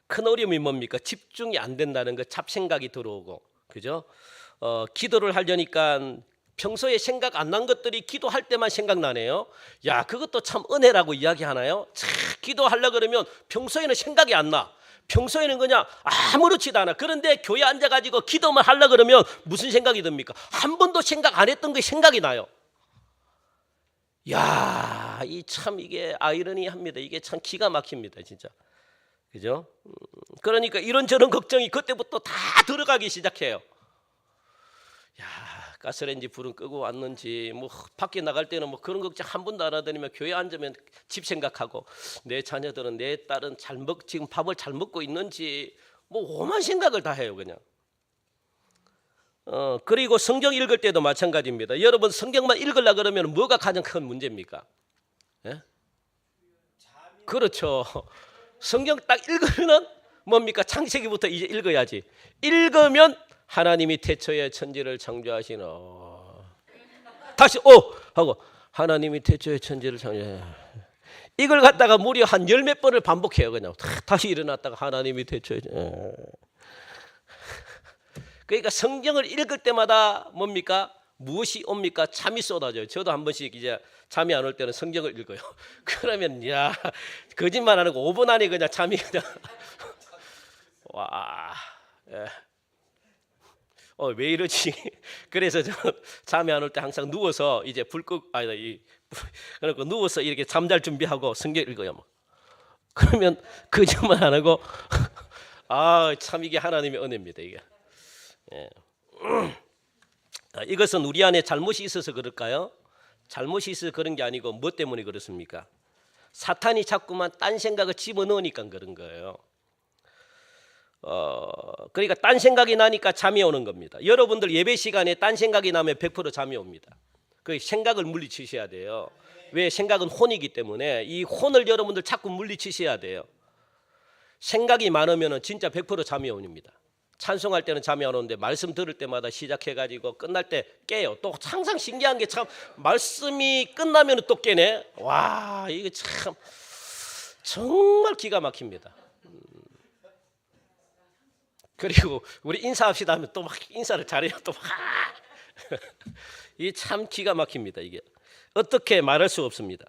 큰 어려움이 뭡니까? 집중이 안 된다는 거, 잡생각이 들어오고, 그죠? 기도를 하려니까 평소에 생각 안 난 것들이 기도할 때만 생각나네요. 야, 그것도 참 은혜라고 이야기하나요? 기도하려 그러면 평소에는 생각이 안 나. 평소에는 그냥 아무렇지도 않아. 그런데 교회 앉아가지고 기도만 하려 그러면 무슨 생각이 듭니까? 한 번도 생각 안 했던 게 생각이 나요. 야, 이게 아이러니합니다. 이게 참 기가 막힙니다, 진짜. 그죠? 그러니까 이런저런 걱정이 그때부터 다 들어가기 시작해요. 야, 가스레인지 불은 끄고 왔는지, 뭐 밖에 나갈 때는 뭐 그런 걱정 한 번도 안 하더니만 교회 앉으면 집 생각하고, 내 자녀들은, 내 딸은 지금 밥을 잘 먹고 있는지, 뭐 오만 생각을 다 해요, 그냥. 그리고 성경 읽을 때도 마찬가지입니다. 여러분, 성경만 읽으려 그러면 뭐가 가장 큰 문제입니까? 예? 그렇죠. 성경 딱 읽으면 뭡니까? 창세기부터 이제 읽어야지. 읽으면 하나님이 태초에 천지를 창조하시노. 다시 하고 하나님이 태초에 천지를 창조해. 이걸 갖다가 무려 한 열 몇 번을 반복해요. 그냥 다시 일어났다가 하나님이 태초에. 그러니까 성경을 읽을 때마다 뭡니까? 무엇이 옵니까? 잠이 쏟아져요. 저도 한 번씩 이제 잠이 안 올 때는 성경을 읽어요. 그러면 야, 거짓말 안 하고 5분 안에 그냥 잠이 그냥 와. 예. 왜 이러지? 그래서 저는 잠이 안 올 때 항상 누워서 이제 그러니까 누워서 이렇게 잠잘 준비하고 성경 읽어요. 그러면 거짓말 안 하고 참 이게 하나님의 은혜입니다, 이게. 예. 이것은 우리 안에 잘못이 있어서 그럴까요? 잘못이 있어서 그런 게 아니고 뭐 때문에 그렇습니까? 사탄이 자꾸만 딴 생각을 집어넣으니까 그런 거예요. 그러니까 딴 생각이 나니까 잠이 오는 겁니다. 여러분들 예배 시간에 딴 생각이 나면 100% 잠이 옵니다. 그 생각을 물리치셔야 돼요. 왜? 생각은 혼이기 때문에 이 혼을 여러분들 자꾸 물리치셔야 돼요. 생각이 많으면 진짜 100% 잠이 옵니다. 찬송할 때는 잠이 안 오는데 말씀 들을 때마다 시작해가지고 끝날 때 깨요. 또 항상 신기한 게 참 말씀이 끝나면 또 깨네. 와, 이게 참 정말 기가 막힙니다. 그리고 우리 인사합시다 하면 또 막 인사를 잘해요. 또 막 이 참 기가 막힙니다. 이게 어떻게 말할 수 없습니다.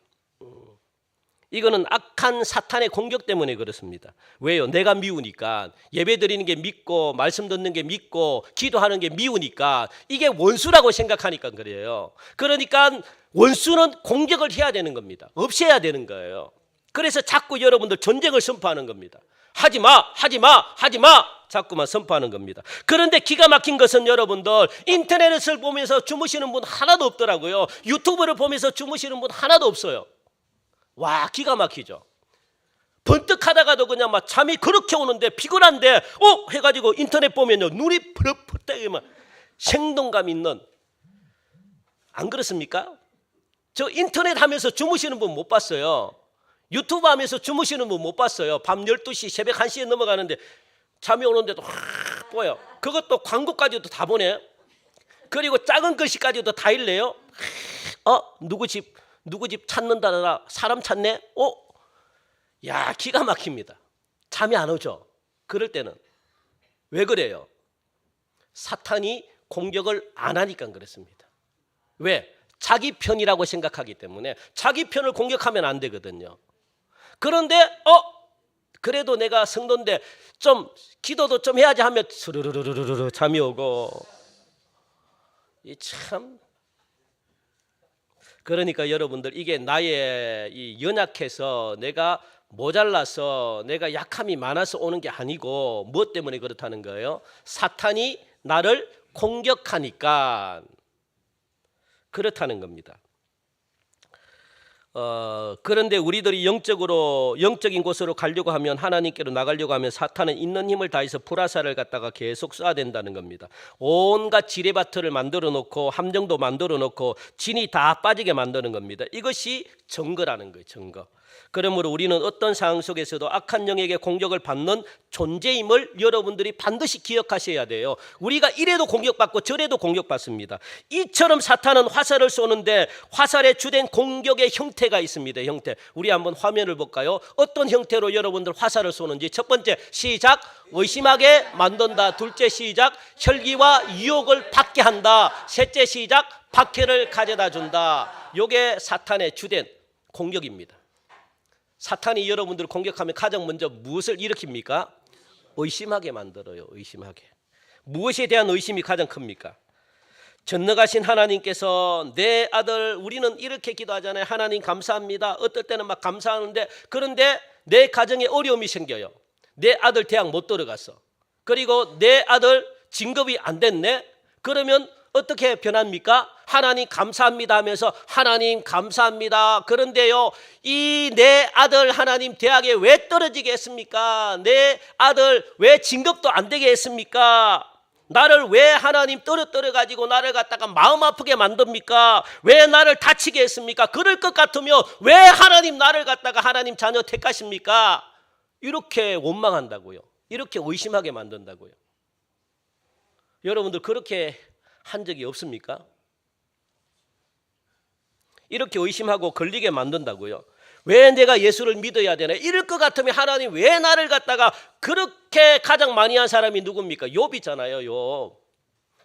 이거는 악한 사탄의 공격 때문에 그렇습니다. 왜요? 내가 미우니까. 예배 드리는 게 믿고 말씀 듣는 게 믿고 기도하는 게 미우니까 이게 원수라고 생각하니까 그래요. 그러니까 원수는 공격을 해야 되는 겁니다. 없애야 되는 거예요. 그래서 자꾸 여러분들 전쟁을 선포하는 겁니다. 하지마, 하지마, 하지마 자꾸만 선포하는 겁니다. 그런데 기가 막힌 것은 여러분들 인터넷을 보면서 주무시는 분 하나도 없더라고요. 유튜브를 보면서 주무시는 분 하나도 없어요. 와, 기가 막히죠. 번뜩 하다가도 그냥 막 잠이 그렇게 오는데 피곤한데 해가지고 인터넷 보면요 눈이 푸릇푸릇하게만 생동감 있는, 안 그렇습니까? 저 인터넷 하면서 주무시는 분 못 봤어요. 유튜브 하면서 주무시는 분 못 봤어요. 밤 12시 새벽 1시에 넘어가는데 잠이 오는데도 확 보여. 그것도 광고까지도 다 보내. 그리고 작은 글씨까지도 다 읽네요. 누구 집 찾는다더라. 사람 찾네. 야, 기가 막힙니다. 잠이 안 오죠. 그럴 때는 왜 그래요? 사탄이 공격을 안 하니까 그렇습니다. 왜? 자기 편이라고 생각하기 때문에. 자기 편을 공격하면 안 되거든요. 그런데 그래도 내가 성도인데 좀 기도도 좀 해야지 하면 스르르르르르 잠이 오고. 이 참, 그러니까 여러분들 이게 나의 이 연약해서, 내가 모자라서, 내가 약함이 많아서 오는 게 아니고 무엇 때문에 그렇다는 거예요? 사탄이 나를 공격하니까 그렇다는 겁니다. 그런데 우리들이 영적인 곳으로 가려고 하면, 하나님께로 나가려고 하면 사탄은 있는 힘을 다해서 불화살을 갖다가 계속 쏴야 된다는 겁니다. 온갖 지뢰밭을 만들어 놓고 함정도 만들어 놓고 진이 다 빠지게 만드는 겁니다. 이것이 증거라는 거예요. 증거. 그러므로 우리는 어떤 상황 속에서도 악한 영에게 공격을 받는 존재임을 여러분들이 반드시 기억하셔야 돼요. 우리가 이래도 공격받고 저래도 공격받습니다. 이처럼 사탄은 화살을 쏘는데 화살의 주된 공격의 형태가 있습니다. 형태. 우리 한번 화면을 볼까요? 어떤 형태로 여러분들 화살을 쏘는지. 첫 번째 시작, 의심하게 만든다. 둘째 시작, 혈기와 유혹을 받게 한다. 셋째 시작, 박해를 가져다 준다. 이게 사탄의 주된 공격입니다. 사탄이 여러분들을 공격하면 가장 먼저 무엇을 일으킵니까? 의심하게 만들어요. 의심하게. 무엇에 대한 의심이 가장 큽니까? 전능하신 하나님께서 내 아들, 우리는 이렇게 기도하잖아요. 하나님 감사합니다. 어떨 때는 막 감사하는데, 그런데 내 가정에 어려움이 생겨요. 내 아들 대학 못 들어갔어. 그리고 내 아들 진급이 안 됐네. 그러면 어떻게 변합니까? 하나님 감사합니다 하면서 하나님 감사합니다. 그런데요, 이 내 아들 하나님 대학에 왜 떨어지게 했습니까? 내 아들 왜 진급도 안 되게 했습니까? 나를 왜 하나님 떨어뜨려 가지고 나를 갖다가 마음 아프게 만듭니까? 왜 나를 다치게 했습니까? 그럴 것 같으면 왜 하나님 나를 갖다가 하나님 자녀 택하십니까? 이렇게 원망한다고요. 이렇게 의심하게 만든다고요. 여러분들 그렇게 한 적이 없습니까? 이렇게 의심하고 걸리게 만든다고요. 왜 내가 예수를 믿어야 되나? 이럴 것 같으면 하나님 왜 나를 갖다가, 그렇게 가장 많이 한 사람이 누굽니까? 욥이잖아요. 욥.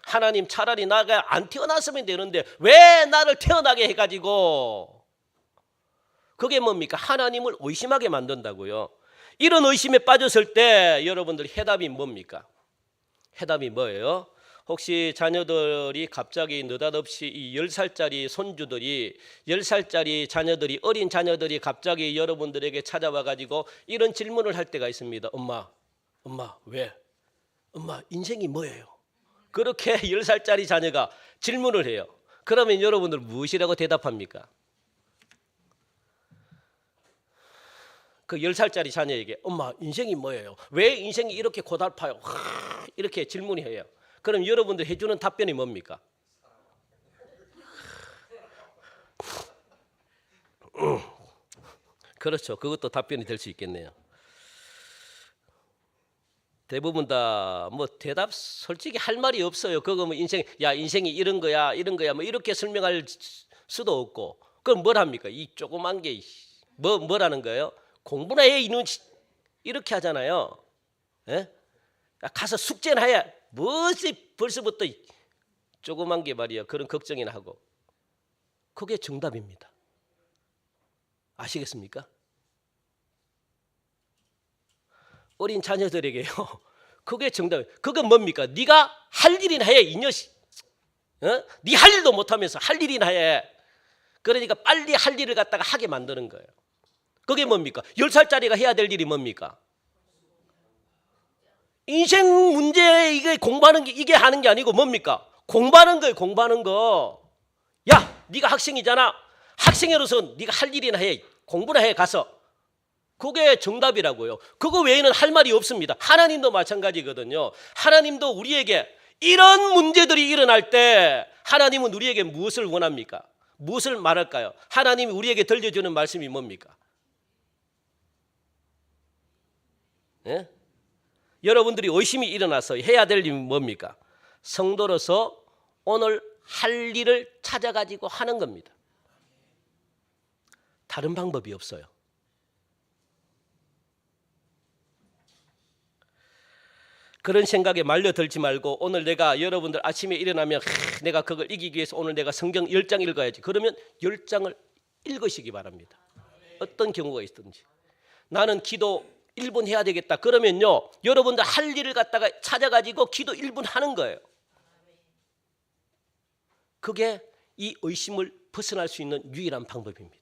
하나님 차라리 나가 안 태어났으면 되는데 왜 나를 태어나게 해가지고. 그게 뭡니까? 하나님을 의심하게 만든다고요. 이런 의심에 빠졌을 때 여러분들 해답이 뭡니까? 해답이 뭐예요? 혹시 자녀들이 갑자기 느닷없이 이 10살짜리 손주들이, 10살짜리 자녀들이, 어린 자녀들이 갑자기 여러분들에게 찾아와 가지고 이런 질문을 할 때가 있습니다. 엄마 왜? 엄마 인생이 뭐예요? 그렇게 10살짜리 자녀가 질문을 해요. 그러면 여러분들 무엇이라고 대답합니까? 그 10살짜리 자녀에게 엄마 인생이 뭐예요? 왜 인생이 이렇게 고달파요? 이렇게 질문해요. 그럼 여러분들 해주는 답변이 뭡니까? 그렇죠. 그것도 답변이 될 수 있겠네요. 대부분 다 뭐 대답 솔직히 할 말이 없어요. 그거 뭐 인생이 이런 거야 뭐 이렇게 설명할 수도 없고. 그럼 뭘 합니까? 이 조그만 게 뭐라는 거예요? 공부나 해 이놈, 이렇게 하잖아요. 예? 가서 숙제나 해. 무엇이 벌써부터 조그만 게 말이야. 그런 걱정이나 하고. 그게 정답입니다. 아시겠습니까? 어린 자녀들에게요. 그게 정답. 그건 뭡니까? 네가 할 일이나 해, 이 녀석. 네 할 일도 못하면서 할 일이나 해. 그러니까 빨리 할 일을 갖다가 하게 만드는 거예요. 그게 뭡니까? 10살짜리가 해야 될 일이 뭡니까? 인생 문제 이게 공부하는 게, 이게 하는 게 아니고 뭡니까? 공부하는 거예요. 공부하는 거. 야, 네가 학생이잖아. 학생으로서 네가 할 일이나 해. 공부나 해 가서. 그게 정답이라고요. 그거 외에는 할 말이 없습니다. 하나님도 마찬가지거든요. 하나님도 우리에게 이런 문제들이 일어날 때 하나님은 우리에게 무엇을 원합니까? 무엇을 말할까요? 하나님이 우리에게 들려주는 말씀이 뭡니까? 예? 여러분들이 의심이 일어나서 해야 될 일이 뭡니까? 성도로서 오늘 할 일을 찾아가지고 하는 겁니다. 다른 방법이 없어요. 그런 생각에 말려들지 말고 오늘 내가 여러분들 아침에 일어나면 내가 그걸 이기기 위해서 오늘 내가 성경 10장 읽어야지. 그러면 10장을 읽으시기 바랍니다. 어떤 경우가 있든지. 나는 기도 1분 해야 되겠다. 그러면요, 여러분들 할 일을 갖다가 찾아가지고 기도 1분 하는 거예요. 그게 이 의심을 벗어날 수 있는 유일한 방법입니다.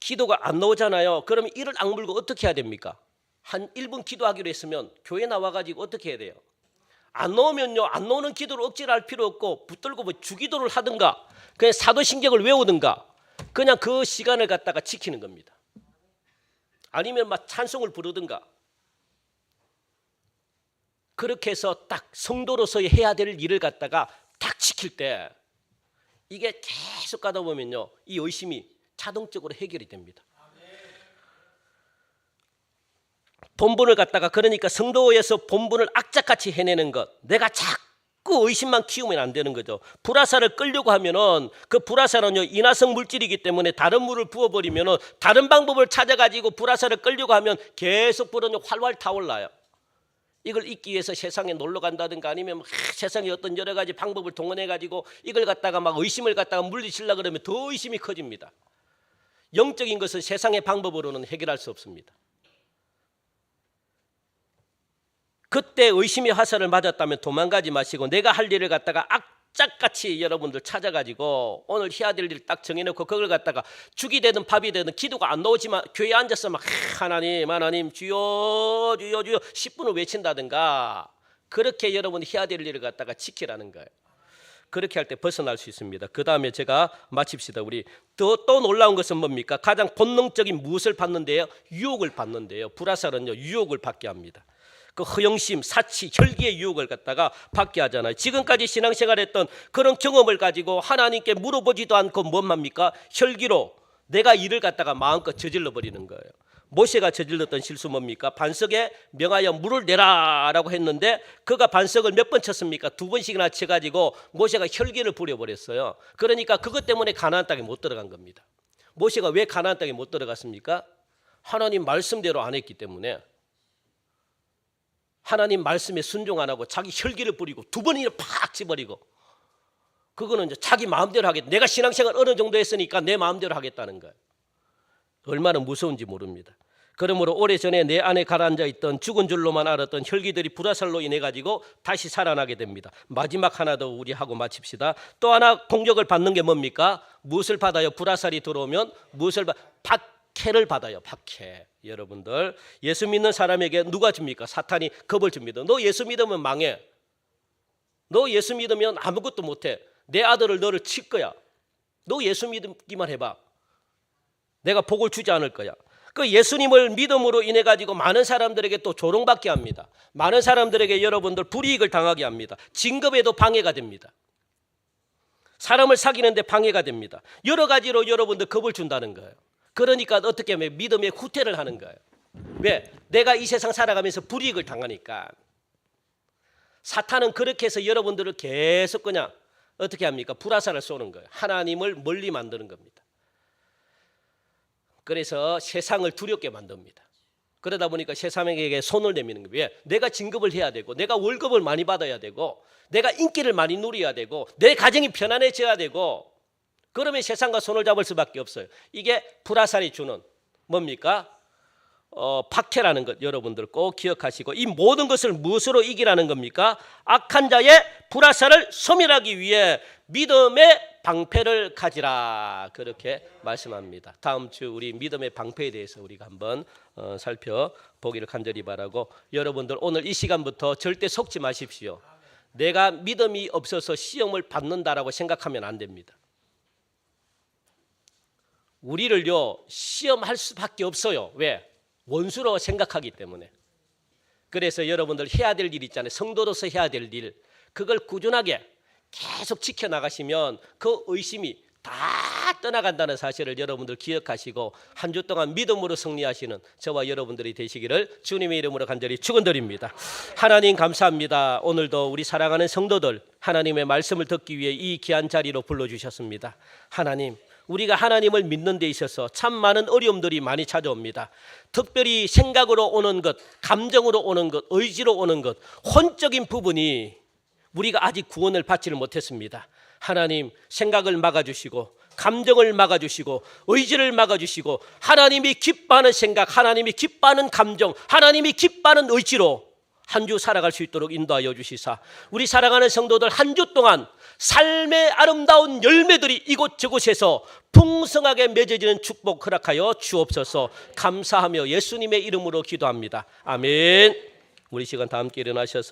기도가 안 나오잖아요. 그러면 이를 악물고 어떻게 해야 됩니까? 한 1분 기도하기로 했으면 교회 나와가지고 어떻게 해야 돼요? 안 나오면요, 안 나오는 기도를 억지로 할 필요 없고 붙들고 뭐 주기도를 하든가 그냥 사도신경을 외우든가 그냥 그 시간을 갖다가 지키는 겁니다. 아니면 막 찬송을 부르든가. 그렇게 해서 딱 성도로서 해야 될 일을 갖다가 딱 지킬 때 이게 계속 가다 보면요, 이 의심이 자동적으로 해결이 됩니다. 본분을 갖다가, 그러니까 성도에서 본분을 악착같이 해내는 것, 내가 자꾸 의심만 키우면 안 되는 거죠. 불화살을 끌려고 하면은 그 불화살은요, 인화성 물질이기 때문에 다른 물을 부어버리면은 다른 방법을 찾아가지고 불화살을 끌려고 하면 계속 불은 활활 타올라요. 이걸 잊기 위해서 세상에 놀러 간다든가 아니면 세상에 어떤 여러 가지 방법을 동원해 가지고 이걸 갖다가 막 의심을 갖다가 물리치려고 그러면 더 의심이 커집니다. 영적인 것은 세상의 방법으로는 해결할 수 없습니다. 그때 의심의 화살을 맞았다면 도망가지 마시고 내가 할 일을 갖다가 악착같이 여러분들 찾아가지고 오늘 해야 될 일 딱 정해놓고 그걸 갖다가 죽이 되든 밥이 되든 기도가 안 나오지만 교회에 앉아서 막 하나님 주여 주여 주여 10분을 외친다든가 그렇게 여러분이 해야 될 일을 갖다가 지키라는 거예요. 그렇게 할 때 벗어날 수 있습니다. 그 다음에 제가 마칩시다. 우리 또 놀라운 것은 뭡니까? 가장 본능적인 무엇을 받는데요? 유혹을 받는데요. 불화살은요, 유혹을 받게 합니다. 그 허영심, 사치, 혈기의 유혹을 갖다가 받게 하잖아요. 지금까지 신앙생활했던 그런 경험을 가지고 하나님께 물어보지도 않고 뭔 맙니까? 혈기로 내가 일을 갖다가 마음껏 저질러 버리는 거예요. 모세가 저질렀던 실수 뭡니까? 반석에 명하여 물을 내라라고 했는데 그가 반석을 몇 번 쳤습니까? 2번씩이나 쳐가지고 모세가 혈기를 부려버렸어요. 그러니까 그것 때문에 가나안 땅에 못 들어간 겁니다. 모세가 왜 가나안 땅에 못 들어갔습니까? 하나님 말씀대로 안 했기 때문에. 하나님 말씀에 순종 안 하고 자기 혈기를 부리고 2번이나 팍 치버리고, 그거는 이제 자기 마음대로 하겠다. 내가 신앙생활 어느 정도 했으니까 내 마음대로 하겠다는 거예요. 얼마나 무서운지 모릅니다. 그러므로 오래전에 내 안에 가라앉아 있던 죽은 줄로만 알았던 혈기들이 불화살로 인해 가지고 다시 살아나게 됩니다. 마지막 하나 더 우리 하고 마칩시다. 또 하나 공격을 받는 게 뭡니까? 무엇을 받아요? 불화살이 들어오면 무엇을 박해를 받아요. 박해. 여러분들, 예수 믿는 사람에게 누가 줍니까? 사탄이 겁을 줍니다. 너 예수 믿으면 망해. 너 예수 믿으면 아무것도 못해. 내 아들을 너를 칠 거야. 너 예수 믿기만 해봐. 내가 복을 주지 않을 거야. 그 예수님을 믿음으로 인해 가지고 많은 사람들에게 또 조롱받게 합니다. 많은 사람들에게 여러분들 불이익을 당하게 합니다. 진급에도 방해가 됩니다. 사람을 사귀는데 방해가 됩니다. 여러 가지로 여러분들 겁을 준다는 거예요. 그러니까 어떻게 하면 믿음의 후퇴를 하는 거예요. 왜? 내가 이 세상 살아가면서 불이익을 당하니까. 사탄은 그렇게 해서 여러분들을 계속 그냥 어떻게 합니까? 불화살을 쏘는 거예요. 하나님을 멀리 만드는 겁니다. 그래서 세상을 두렵게 만듭니다. 그러다 보니까 세상에게 손을 내미는 거예요. 왜? 내가 진급을 해야 되고, 내가 월급을 많이 받아야 되고, 내가 인기를 많이 누려야 되고, 내 가정이 편안해져야 되고, 그러면 세상과 손을 잡을 수밖에 없어요. 이게 불화살이 주는 뭡니까? 박해라는 것 여러분들 꼭 기억하시고, 이 모든 것을 무엇으로 이기라는 겁니까? 악한 자의 불화살을 소멸하기 위해 믿음의 방패를 가지라, 그렇게 말씀합니다. 다음 주 우리 믿음의 방패에 대해서 우리가 한번 살펴보기를 간절히 바라고, 여러분들 오늘 이 시간부터 절대 속지 마십시오. 내가 믿음이 없어서 시험을 받는다라고 생각하면 안 됩니다. 우리를요 시험할 수밖에 없어요. 왜? 원수로 생각하기 때문에. 그래서 여러분들 해야 될 일 있잖아요. 성도로서 해야 될 일, 그걸 꾸준하게 계속 지켜나가시면 그 의심이 다 떠나간다는 사실을 여러분들 기억하시고 한 주 동안 믿음으로 승리하시는 저와 여러분들이 되시기를 주님의 이름으로 간절히 축원드립니다. 하나님 감사합니다. 오늘도 우리 사랑하는 성도들 하나님의 말씀을 듣기 위해 이 귀한 자리로 불러주셨습니다. 하나님, 우리가 하나님을 믿는 데 있어서 참 많은 어려움들이 많이 찾아옵니다. 특별히 생각으로 오는 것, 감정으로 오는 것, 의지로 오는 것, 혼적인 부분이 우리가 아직 구원을 받지를 못했습니다. 하나님, 생각을 막아주시고 감정을 막아주시고 의지를 막아주시고 하나님이 기뻐하는 생각, 하나님이 기뻐하는 감정, 하나님이 기뻐하는 의지로 한 주 살아갈 수 있도록 인도하여 주시사, 우리 사랑하는 성도들 한 주 동안 삶의 아름다운 열매들이 이곳저곳에서 풍성하게 맺어지는 축복 허락하여 주옵소서. 감사하며 예수님의 이름으로 기도합니다. 아멘. 우리 시간 다 함께 일어나셔서